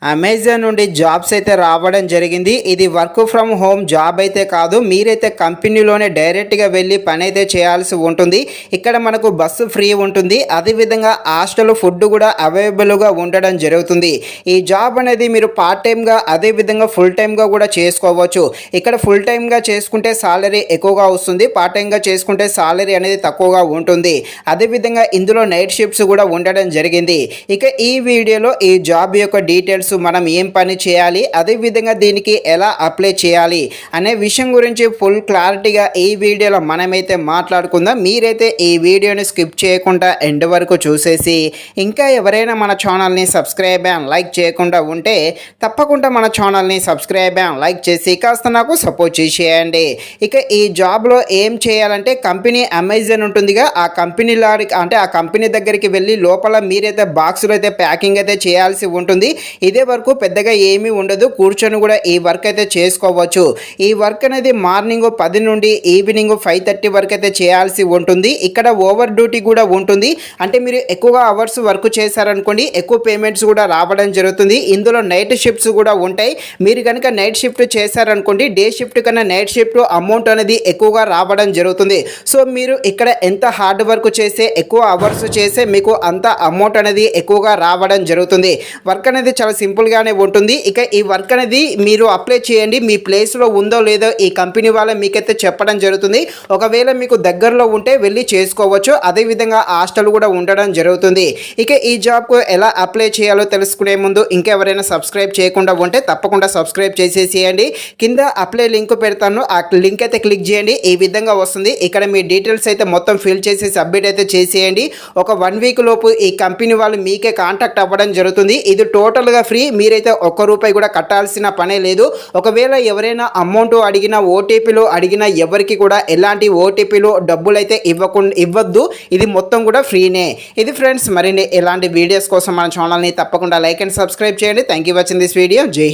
Amazon నుండి jobs అయితే రావడం జరిగింది. ఇది వర్క్ ఫ్రమ్ హోమ్ జాబ్ అయితే కాదు. మీరైతే కంపెనీలోనే డైరెక్ట్గా వెళ్ళి పని అయితే చేయాల్సి ఉంటుంది. ఇక్కడ మనకు బస్సు ఫ్రీ ఉంటుంది. అదేవిధంగా హాస్టల్ ఫుడ్ కూడా అవైలబుల్గా ఉండడం జరుగుతుంది. ఈ జాబ్ అనేది మీరు పార్ట్ టైమ్గా అదేవిధంగా ఫుల్ టైమ్గా కూడా చేసుకోవచ్చు. ఇక్కడ ఫుల్ టైమ్గా చేసుకుంటే సాలరీ ఎక్కువగా వస్తుంది. పార్ట్ టైమ్గా చేసుకుంటే సాలరీ అనేది తక్కువగా ఉంటుంది. అదేవిధంగా ఇందులో నైట్ షిఫ్ట్స్ కూడా ఉండడం జరిగింది. ఇక ఈ వీడియోలో ఈ జాబ్ యొక్క డీటెయిల్స్ మనం ఏం పని చేయాలి, అదేవిధంగా దీనికి ఎలా అప్లై చేయాలి అనే విషయం గురించి ఫుల్ క్లారిటీగా ఈ వీడియోలో మనమైతే మాట్లాడుకుందాం. మీరైతే ఈ వీడియోని స్కిప్ చేయకుండా ఎండ్ వరకు చూసేసి ఇంకా ఎవరైనా మన ఛానల్ని సబ్స్క్రైబ్ అండ్ లైక్ చేయకుండా ఉంటే తప్పకుండా మన ఛానల్ని సబ్స్క్రైబ్ అండ్ లైక్ చేసి కాస్త నాకు సపోర్ట్ చేసేయండి. ఇక ఈ జాబ్లో ఏం చేయాలంటే కంపెనీ అమెజాన్ ఉంటుందిగా, ఆ కంపెనీలో అంటే ఆ కంపెనీ దగ్గరికి వెళ్ళి లోపల మీరైతే బాక్సులు అయితే ప్యాకింగ్ అయితే చేయాల్సి ఉంటుంది. ఇదే వరకు పెద్దగా ఏమీ ఉండదు. కూర్చొని కూడా ఈ వర్క్ అయితే చేసుకోవచ్చు. ఈ వర్క్ అనేది మార్నింగ్ 10 నుండి ఈవినింగ్ 5:30 వరకు అయితే చేయాల్సి ఉంటుంది. ఇక్కడ ఓవర్ డ్యూటీ కూడా ఉంటుంది. అంటే మీరు ఎక్కువగా అవర్స్ వర్క్ చేశారనుకోండి, ఎక్కువ పేమెంట్స్ కూడా రావడం జరుగుతుంది. ఇందులో నైట్ షిఫ్ట్స్ కూడా ఉంటాయి. మీరు కనుక నైట్ షిఫ్ట్ చేశారనుకోండి, డే షిఫ్ట్ కన్నా నైట్ షిఫ్ట్ అమౌంట్ అనేది ఎక్కువగా రావడం జరుగుతుంది. సో మీరు ఇక్కడ ఎంత హార్డ్ వర్క్ చేస్తే, ఎక్కువ అవర్స్ చేస్తే మీకు అంత అమౌంట్ అనేది ఎక్కువగా రావడం జరుగుతుంది. వర్క్ అనేది చాలా సింపుల్గానే ఉంటుంది. ఇక ఈ వర్క్ అనేది మీరు అప్లై చేయండి. మీ ప్లేస్లో ఉందో లేదో ఈ కంపెనీ వాళ్ళే మీకైతే చెప్పడం జరుగుతుంది. ఒకవేళ మీకు దగ్గరలో ఉంటే వెళ్ళి చేసుకోవచ్చు. అదేవిధంగా హాస్టల్ కూడా ఉండడం జరుగుతుంది. ఇక ఈ జాబ్కు ఎలా అప్లై చేయాలో తెలుసుకునే ముందు ఇంకెవరైనా సబ్స్క్రైబ్ చేయకుండా ఉంటే తప్పకుండా సబ్స్క్రైబ్ చేసేసేయండి. కింద అప్లై లింక్ పెడతాను, ఆ లింక్ అయితే క్లిక్ చేయండి. ఈ విధంగా వస్తుంది. ఇక్కడ మీ డీటెయిల్స్ అయితే మొత్తం ఫిల్ చేసి సబ్మిట్ అయితే చేసేయండి. ఒక 1 వీక్ లోపు ఈ కంపెనీ వాళ్ళు మీకే కాంటాక్ట్ అవ్వడం జరుగుతుంది. ఇది టోటల్గా ఫ్రీ. మీరైతే ఒక్క రూపాయి కూడా కట్టాల్సిన పనే లేదు. ఒకవేళ ఎవరైనా అమౌంట్ అడిగినా, ఓటీపీలు అడిగినా ఎవరికి కూడా ఎలాంటి ఓటీపీలు డబ్బులు అయితే ఇవ్వద్దు. ఇది మొత్తం కూడా ఫ్రీనే. ఇది ఫ్రెండ్స్, మరిన్ని ఎలాంటి వీడియోస్ కోసం మన ఛానల్ని తప్పకుండా లైక్ అండ్ సబ్స్క్రైబ్ చేయండి. Thank you watching this video. జై హింద్.